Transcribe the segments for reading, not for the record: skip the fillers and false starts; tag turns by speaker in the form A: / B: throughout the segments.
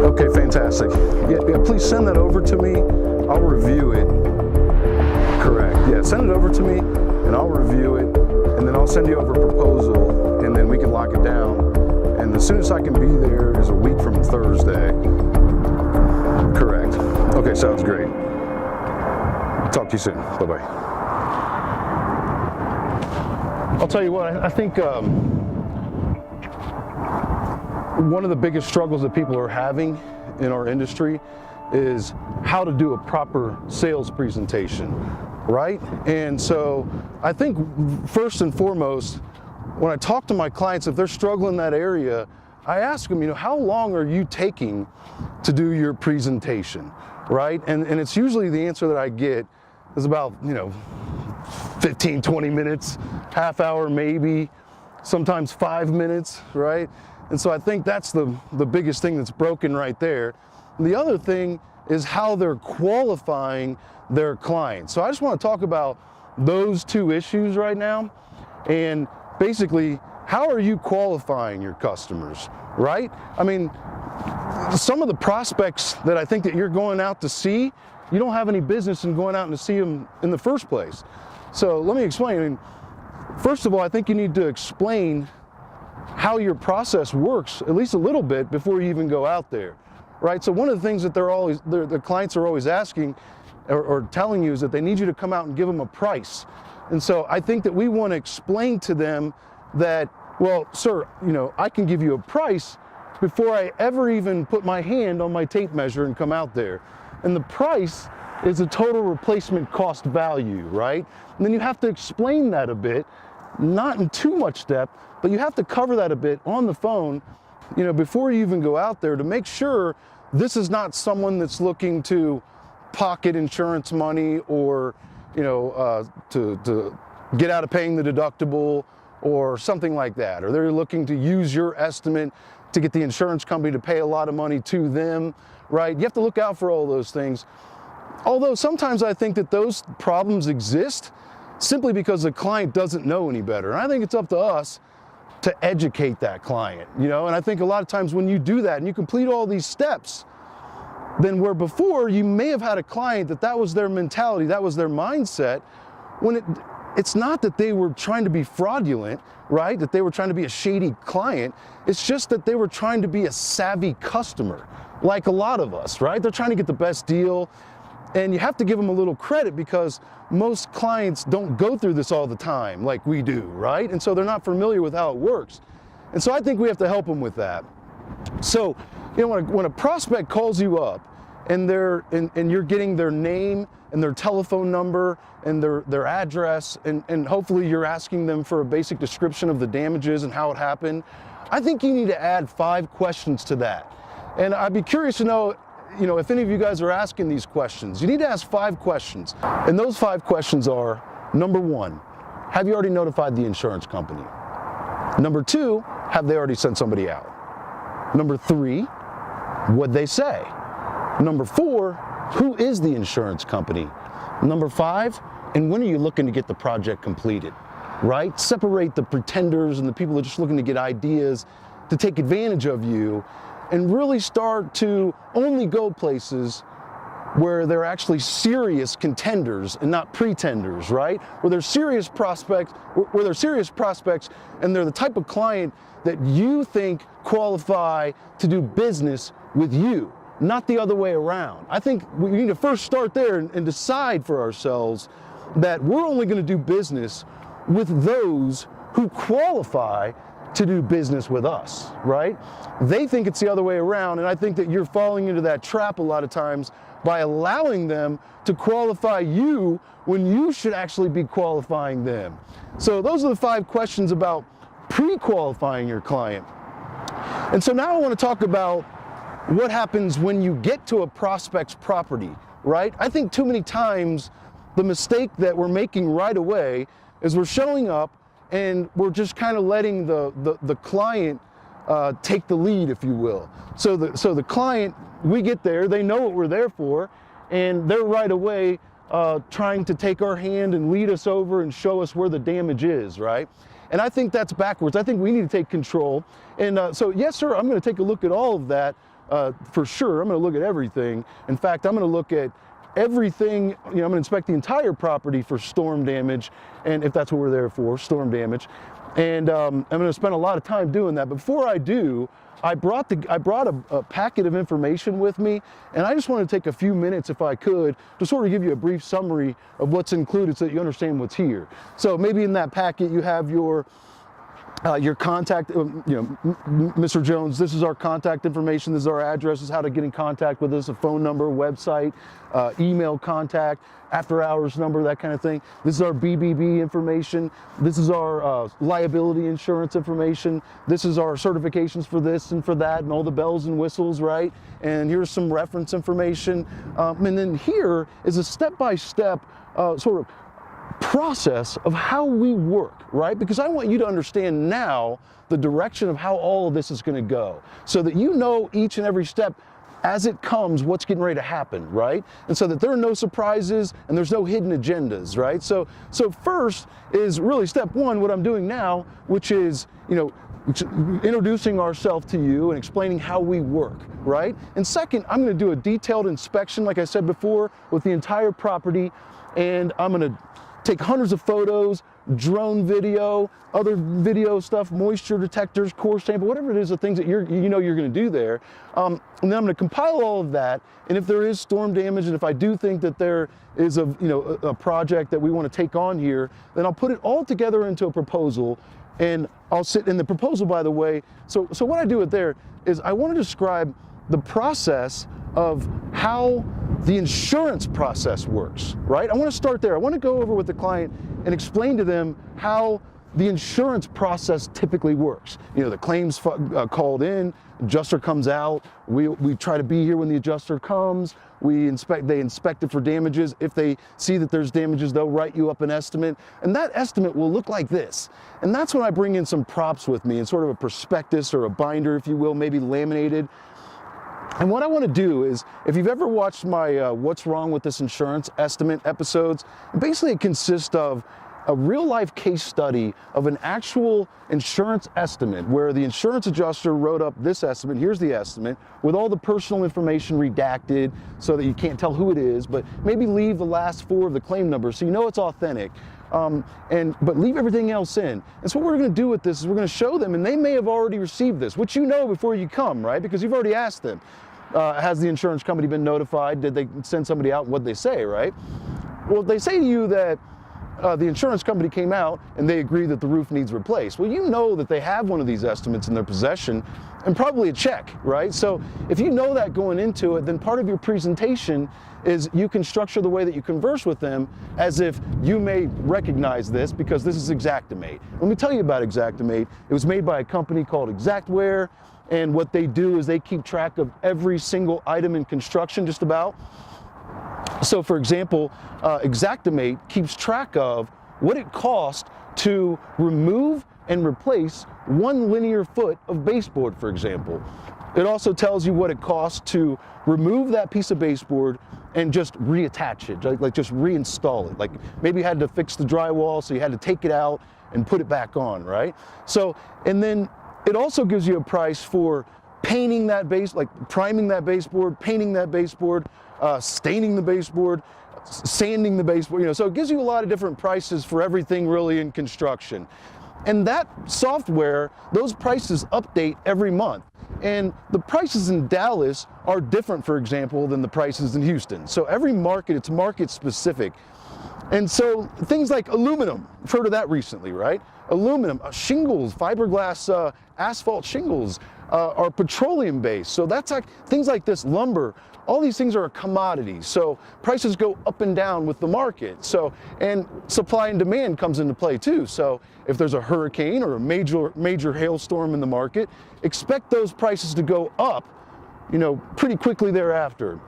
A: Okay, fantastic. Yeah, please send that over to me. I'll review it. Correct. Yeah, send it over to me and I'll review it, and then I'll send you over a proposal, and then we can lock it down. And the soonest I can be there is a week from Thursday. Correct. Okay, sounds great. Talk to you soon. Bye-bye. I'll tell you what, I think one of the biggest struggles that people are having in our industry is how to do a proper sales presentation, right? And so I think first and foremost, when I talk to my clients, if they're struggling in that area, I ask them, how long are you taking to do your presentation, right? And it's usually the answer that I get is about, 15, 20 minutes, half hour maybe, sometimes 5 minutes, right? And so I think that's the biggest thing that's broken right there. And the other thing is how they're qualifying their clients. So I just want to talk about those two issues right now. And basically, how are you qualifying your customers, right? I mean, some of the prospects that I think that you're going out to see, you don't have any business in going out and to see them in the first place. So let me explain. I mean, first of all, I think you need to explain how your process works, at least a little bit, before you even go out there, right? So one of the things that the clients are always asking or telling you is that they need you to come out and give them a price. And so I think that we want to explain to them that, well, sir, I can give you a price before I ever even put my hand on my tape measure and come out there. And the price is the total replacement cost value, right? And then you have to explain that a bit, not in too much depth, but you have to cover that a bit on the phone, before you even go out there, to make sure this is not someone that's looking to pocket insurance money or, to get out of paying the deductible or something like that. Or they're looking to use your estimate to get the insurance company to pay a lot of money to them, right? You have to look out for all those things. Although sometimes I think that those problems exist simply because the client doesn't know any better. And I think it's up to us to educate that client, and I think a lot of times when you do that and you complete all these steps, then where before you may have had a client that was their mentality, that was their mindset, when it's not that they were trying to be fraudulent, right? That they were trying to be a shady client. It's just that they were trying to be a savvy customer, like a lot of us, right? They're trying to get the best deal. And you have to give them a little credit because most clients don't go through this all the time like we do, right? And so they're not familiar with how it works. And so I think we have to help them with that. So, when a prospect calls you up and you're getting their name and their telephone number and their address, and hopefully you're asking them for a basic description of the damages and how it happened, I think you need to add 5 questions to that. And I'd be curious to know, if any of you guys are asking these questions. You need to ask 5 questions. And those 5 questions are, number 1, have you already notified the insurance company? Number 2, have they already sent somebody out? Number 3, what'd they say? Number 4, who is the insurance company? Number 5, and when are you looking to get the project completed, right? Separate the pretenders and the people that are just looking to get ideas to take advantage of you, and really start to only go places where they're actually serious contenders and not pretenders, right? Where they're serious prospects, and they're the type of client that you think qualify to do business with you, not the other way around. I think we need to first start there and decide for ourselves that we're only going to do business with those who qualify to do business with us, right? They think it's the other way around, and I think that you're falling into that trap a lot of times by allowing them to qualify you when you should actually be qualifying them. So those are the 5 questions about pre-qualifying your client. And so now I want to talk about what happens when you get to a prospect's property, right? I think too many times the mistake that we're making right away is we're showing up and we're just kind of letting the client take the lead, if you will. So the client, we get there, they know what we're there for, and they're right away trying to take our hand and lead us over and show us where the damage is, right? And I think that's backwards. I think we need to take control. And so yes, sir, I'm going to take a look at all of that, for sure. I'm going to look at everything. In fact, I'm going to look at everything, I'm going to inspect the entire property for storm damage, and if that's what we're there for, storm damage. And I'm going to spend a lot of time doing that. Before I do, I brought a packet of information with me, and I just want to take a few minutes, if I could, to sort of give you a brief summary of what's included so that you understand what's here. So maybe in that packet you have your contact, Mr. Jones, this is our contact information, this is our address, this is how to get in contact with us, a phone number, website, email contact, after hours number, that kind of thing. This is our BBB information. This is our liability insurance information. This is our certifications for this and for that and all the bells and whistles, right? And here's some reference information. And then here is a step-by-step sort of process of how we work, right? Because I want you to understand now the direction of how all of this is going to go, so that you know each and every step as it comes, what's getting ready to happen, right? And so that there are no surprises and there's no hidden agendas, right? So first is really step one, what I'm doing now, which is, introducing ourselves to you and explaining how we work, right? And second, I'm going to do a detailed inspection, like I said before, with the entire property, and I'm going to take hundreds of photos, drone video, other video stuff, moisture detectors, core sample, whatever it is, the things that you're going to do there. And then I'm going to compile all of that. And if there is storm damage, and if I do think that there is a project that we want to take on here, then I'll put it all together into a proposal. And I'll sit in the proposal, by the way. So what I do with there is I want to describe the process of how the insurance process works, right? I want to start there. I want to go over with the client and explain to them how the insurance process typically works. The claims called in, adjuster comes out, we try to be here when the adjuster comes, they inspect it for damages. If they see that there's damages, they'll write you up an estimate, and that estimate will look like this. And that's when I bring in some props with me, and sort of a prospectus or a binder, if you will, maybe laminated. And what I want to do is, if you've ever watched my What's Wrong with This Insurance Estimate episodes, basically it consists of a real-life case study of an actual insurance estimate where the insurance adjuster wrote up this estimate, here's the estimate, with all the personal information redacted so that you can't tell who it is, but maybe leave the last four of the claim number so you know it's authentic. But leave everything else in. And so what we're going to do with this is we're going to show them, and they may have already received this, which you know before you come, right? Because you've already asked them. Has the insurance company been notified? Did they send somebody out? What'd they say, right? Well, they say to you that the insurance company came out and they agree that the roof needs replaced. Well, you know that they have one of these estimates in their possession and probably a check, right? So if you know that going into it, then part of your presentation is you can structure the way that you converse with them as if you may recognize this because this is Xactimate. Let me tell you about Xactimate. It was made by a company called Xactware, and what they do is they keep track of every single item in construction, just about. So for example, Xactimate keeps track of what it costs to remove and replace 1 linear foot of baseboard, for example. It also tells you what it costs to remove that piece of baseboard and just reattach it, like just reinstall it. Like maybe you had to fix the drywall, so you had to take it out and put it back on, right? So, and then it also gives you a price for painting that base, like priming that baseboard, painting that baseboard, staining the baseboard, sanding the baseboard, so it gives you a lot of different prices for everything really in construction. And that software, those prices update every month. And the prices in Dallas are different, for example, than the prices in Houston. So every market, it's market specific. And so things like aluminum, you've heard of that recently, right? Aluminum, shingles, fiberglass asphalt shingles are petroleum based. So that's like things like this, lumber, all these things are a commodity. So prices go up and down with the market. So, and supply and demand comes into play too. So if there's a hurricane or a major hailstorm in the market, expect those prices to go up, pretty quickly thereafter.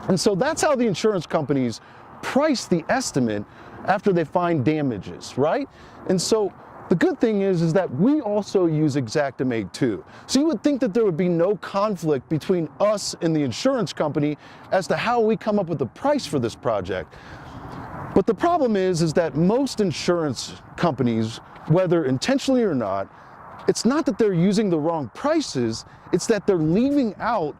A: And so that's how the insurance companies price the estimate after they find damages, right? And so the good thing is that we also use Xactimate too. So you would think that there would be no conflict between us and the insurance company as to how we come up with the price for this project. But the problem is that most insurance companies, whether intentionally or not, it's not that they're using the wrong prices, it's that they're leaving out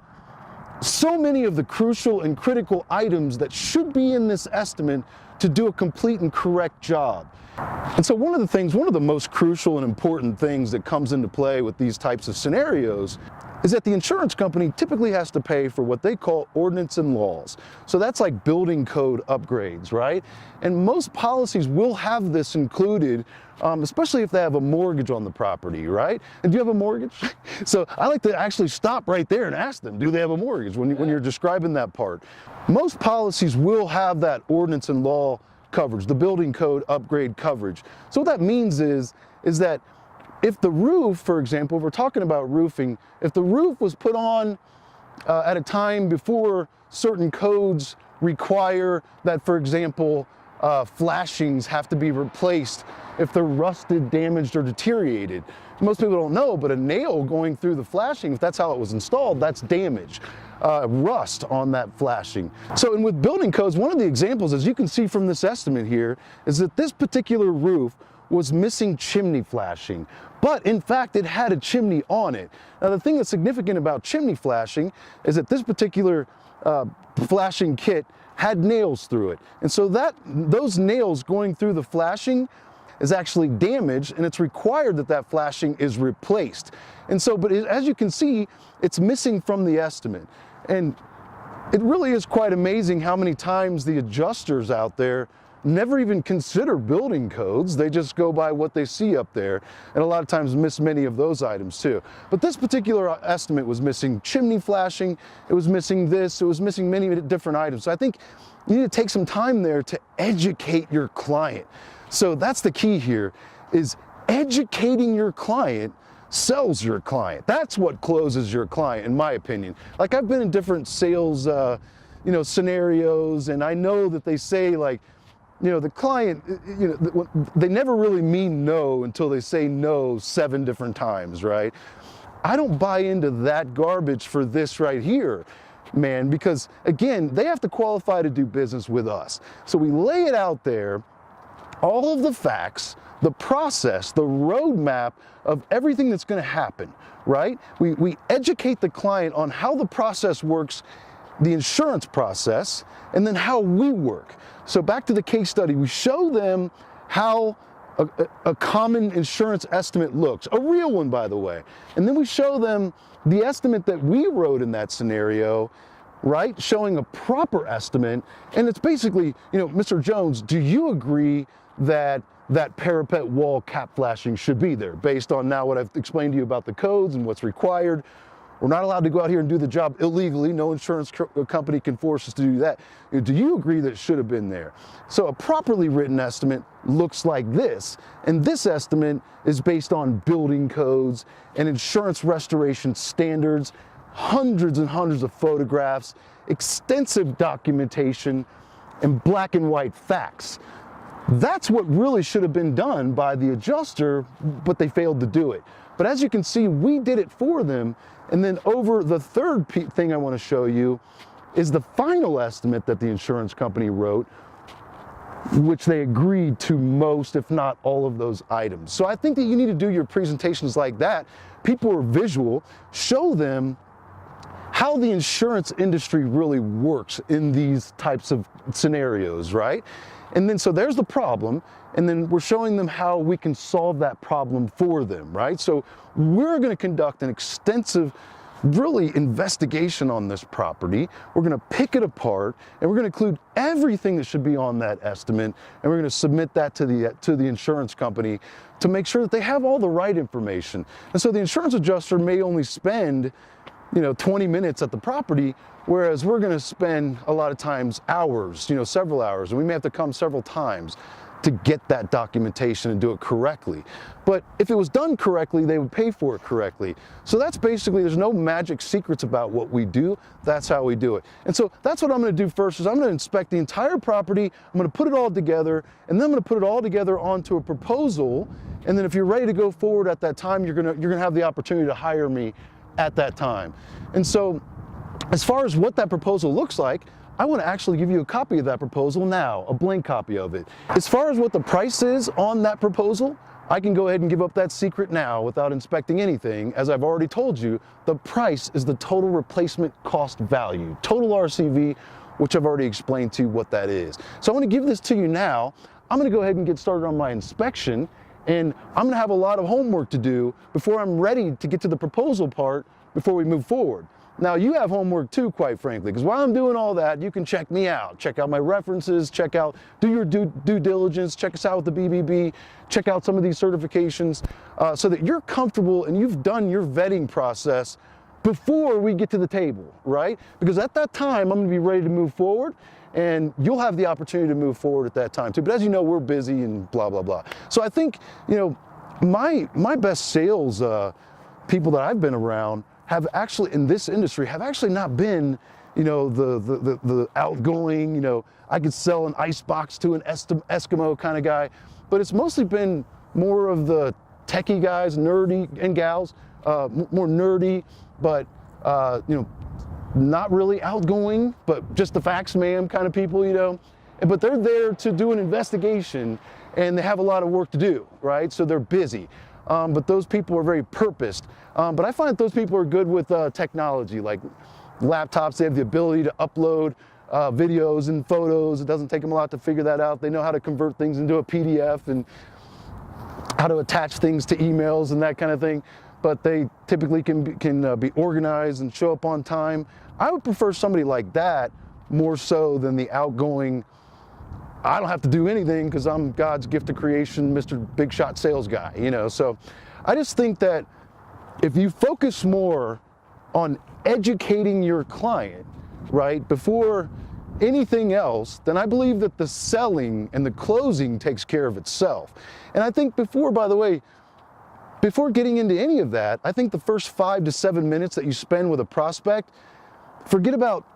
A: so many of the crucial and critical items that should be in this estimate to do a complete and correct job. And so one of the most crucial and important things that comes into play with these types of scenarios is that the insurance company typically has to pay for what they call ordinance and laws. So that's like building code upgrades, right? And most policies will have this included, especially if they have a mortgage on the property, right? And do you have a mortgage? So I like to actually stop right there and ask them, do they have a mortgage when you're describing that part? Most policies will have that ordinance and law coverage, the building code upgrade coverage. So what that means is that if the roof, for example, if we're talking about roofing, if the roof was put on at a time before certain codes require that, for example, flashings have to be replaced if they're rusted, damaged, or deteriorated. Most people don't know, but a nail going through the flashing, if that's how it was installed, that's damage. Rust on that flashing. So, and with building codes, one of the examples, as you can see from this estimate here, is that this particular roof was missing chimney flashing, but in fact it had a chimney on it. Now the thing that's significant about chimney flashing is that this particular flashing kit had nails through it, and so those nails going through the flashing is actually damaged, and it's required that that flashing is replaced. And so, but as you can see, it's missing from the estimate. And it really is quite amazing how many times the adjusters out there never even consider building codes. They just go by what they see up there, and a lot of times miss many of those items too. But this particular estimate was missing chimney flashing, it was missing this, it was missing many different items. So I think you need to take some time there to educate your client. So that's the key here, is educating your client sells your client. That's what closes your client, in my opinion. Like, I've been in different sales scenarios, and I know that they say, like, the client, they never really mean no until they say no 7 different times, right? I don't buy into that garbage for this right here, man, because again, they have to qualify to do business with us. So we lay it out there, all of the facts, the process, the roadmap of everything that's going to happen, right? We educate the client on how the process works, the insurance process, and then how we work. So back to the case study, we show them how a common insurance estimate looks, a real one, by the way. And then we show them the estimate that we wrote in that scenario, right? Showing a proper estimate. And it's basically, Mr. Jones, do you agree that that parapet wall cap flashing should be there based on now what I've explained to you about the codes and what's required? We're not allowed to go out here and do the job illegally. No insurance company can force us to do that. Do you agree that it should have been there? So a properly written estimate looks like this. And this estimate is based on building codes and insurance restoration standards, hundreds and hundreds of photographs, extensive documentation, and black and white facts. That's what really should have been done by the adjuster, but they failed to do it. But as you can see, we did it for them. And then over the third thing I want to show you is the final estimate that the insurance company wrote, which they agreed to most, if not all of those items. So I think that you need to do your presentations like that. People are visual, show them how the insurance industry really works in these types of scenarios, right? And then, so there's the problem, and then we're showing them how we can solve that problem for them, right? So we're going to conduct an extensive, really, investigation on this property. We're going to pick it apart, and we're going to include everything that should be on that estimate, and we're going to submit that to the insurance company to make sure that they have all the right information. And so the insurance adjuster may only spend 20 minutes at the property, whereas we're going to spend a lot of times hours, several hours, and we may have to come several times to get that documentation and do it correctly. But if it was done correctly, they would pay for it correctly. So that's basically, there's no magic secrets about what we do. That's how we do it. And so that's what I'm going to do first, is I'm going to inspect the entire property. I'm going to put it all together, and then I'm going to put it all together onto a proposal. And then if you're ready to go forward at that time, you're going to have the opportunity to hire me at that time. And so as far as what that proposal looks like, I want to actually give you a copy of that proposal now, a blank copy of it. As far as what the price is on that proposal, I can go ahead and give up that secret now without inspecting anything. As I've already told you, the price is the total replacement cost value, total RCV, which I've already explained to you what that is. So I'm going to give this to you now. I'm going to go ahead and get started on my inspection, and I'm going to have a lot of homework to do before I'm ready to get to the proposal part before we move forward. Now, you have homework too, quite frankly, because while I'm doing all that, you can check me out. Check out my references, do your due diligence, check us out with the BBB, check out some of these certifications so that you're comfortable and you've done your vetting process before we get to the table, right? Because at that time, I'm going to be ready to move forward, and you'll have the opportunity to move forward at that time too. But as you know, we're busy and blah, blah, blah. So I think, you know, my best sales people that I've been around have actually, in this industry, have actually not been, you know, the outgoing, you know, I could sell an ice box to an Eskimo kind of guy, but it's mostly been more of the techie guys, nerdy, and gals, more nerdy, but, you know, not really outgoing, but just the facts ma'am kind of people, you know, but they're there to do an investigation and they have a lot of work to do, right? So they're busy. But those people are very purposed. But I find that those people are good with technology, like laptops. They have the ability to upload videos and photos. It doesn't take them a lot to figure that out. They know how to convert things into a PDF and how to attach things to emails and that kind of thing. But they typically can be organized and show up on time. I would prefer somebody like that more so than the outgoing, I don't have to do anything because I'm God's gift of creation, Mr. Big Shot sales guy, you know. So I just think that if you focus more on educating your client, right, before anything else, then I believe that the selling and the closing takes care of itself. And I think before, by the way, before getting into any of that, I think the first 5 to 7 minutes that you spend with a prospect, forget about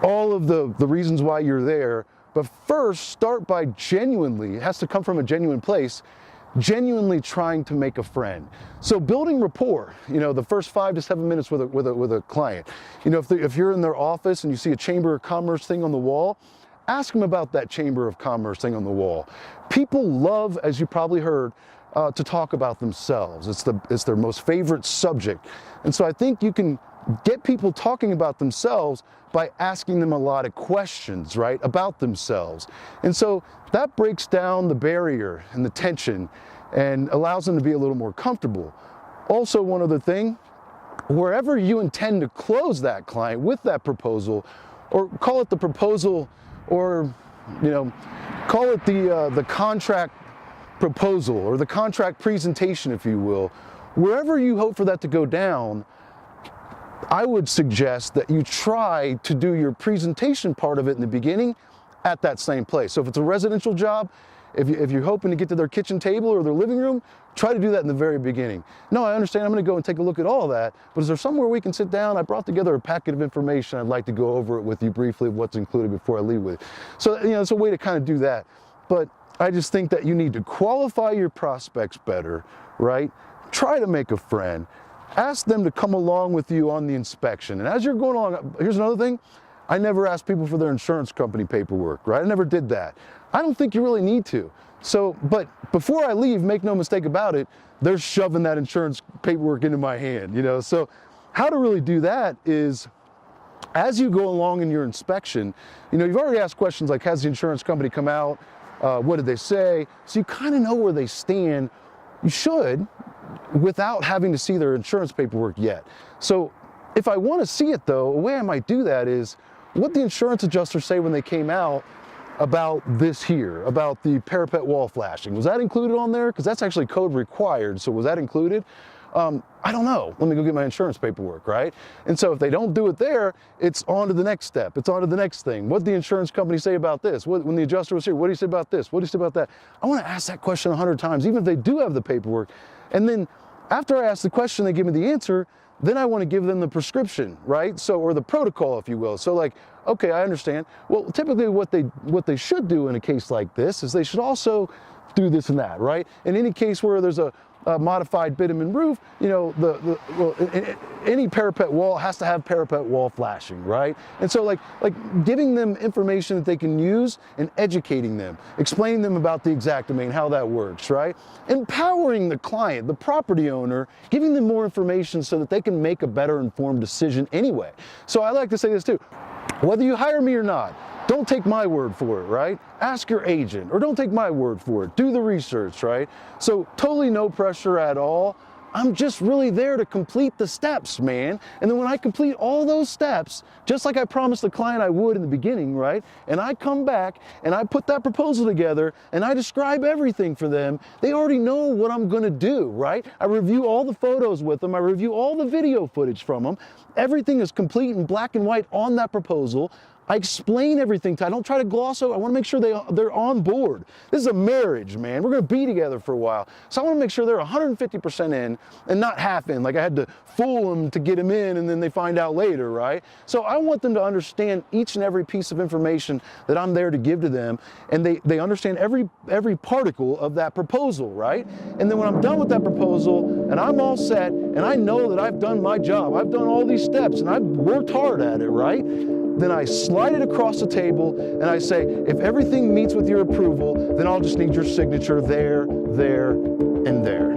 A: all of the reasons why you're there, but first start by genuinely, it has to come from a genuine place, genuinely trying to make a friend. So building rapport, you know, the first 5 to 7 minutes with a client. You know, if you're in their office and you see a Chamber of Commerce thing on the wall, ask them about that Chamber of Commerce thing on the wall. People love, as you probably heard, to talk about themselves. It's their most favorite subject. And so I think you can get people talking about themselves by asking them a lot of questions, right, about themselves. And so that breaks down the barrier and the tension and allows them to be a little more comfortable. Also, one other thing, wherever you intend to close that client with that proposal, or call it the proposal, or, you know, call it the contract proposal or the contract presentation, if you will, wherever you hope for that to go down, I would suggest that you try to do your presentation part of it in the beginning at that same place. So if it's a residential job, if you're hoping to get to their kitchen table or their living room, try to do that in the very beginning. No, I understand, I'm going to go and take a look at all that, but is there somewhere we can sit down? I brought together a packet of information. I'd like to go over it with you briefly, what's included before I leave with it. So, you know, it's a way to kind of do that. But I just think that you need to qualify your prospects better, right? Try to make a friend. Ask them to come along with you on the inspection. And as you're going along, here's another thing. I never ask people for their insurance company paperwork, right? I never did that. I don't think you really need to. So, but before I leave, make no mistake about it, they're shoving that insurance paperwork into my hand, you know? So how to really do that is, as you go along in your inspection, you know, you've already asked questions like, has the insurance company come out? What did they say? So you kind of know where they stand. You should, without having to see their insurance paperwork yet. So if I want to see it though, a way I might do that is what the insurance adjuster say when they came out about this here, about the parapet wall flashing. Was that included on there? Because that's actually code required. So was that included? I don't know. Let me go get my insurance paperwork, right? And so if they don't do it there, it's on to the next step. It's on to the next thing. What did the insurance company say about this? When the adjuster was here, what did he say about this? What did he say about that? I want to ask that question 100 times, even if they do have the paperwork. And then after I ask the question, they give me the answer, then I want to give them the prescription, right? So, or the protocol, if you will. So like, okay, I understand. Well, typically what they should do in a case like this is they should also do this and that, right? In any case where there's a modified bitumen roof, you know, any parapet wall has to have parapet wall flashing, right? And so like giving them information that they can use and educating them, explaining them about the Xactimate and how that works, right? Empowering the client, the property owner, giving them more information so that they can make a better informed decision anyway. So I like to say this too, whether you hire me or not, don't take my word for it, right? Ask your agent, or don't take my word for it. Do the research, right? So totally no pressure at all. I'm just really there to complete the steps, man. And then when I complete all those steps, just like I promised the client I would in the beginning, right? And I come back and I put that proposal together and I describe everything for them, they already know what I'm gonna do, right? I review all the photos with them, I review all the video footage from them. Everything is complete in black and white on that proposal. I explain everything I don't try to gloss over. I want to make sure they're on board. This is a marriage, man. We're going to be together for a while. So I want to make sure they're 150% in and not half in. Like I had to fool them to get them in and then they find out later, right? So I want them to understand each and every piece of information that I'm there to give to them, and they understand every particle of that proposal, right? And then when I'm done with that proposal and I'm all set and I know that I've done my job, I've done all these steps and I've worked hard at it, right? Then I slide it across the table and I say, if everything meets with your approval, then I'll just need your signature there, there, and there.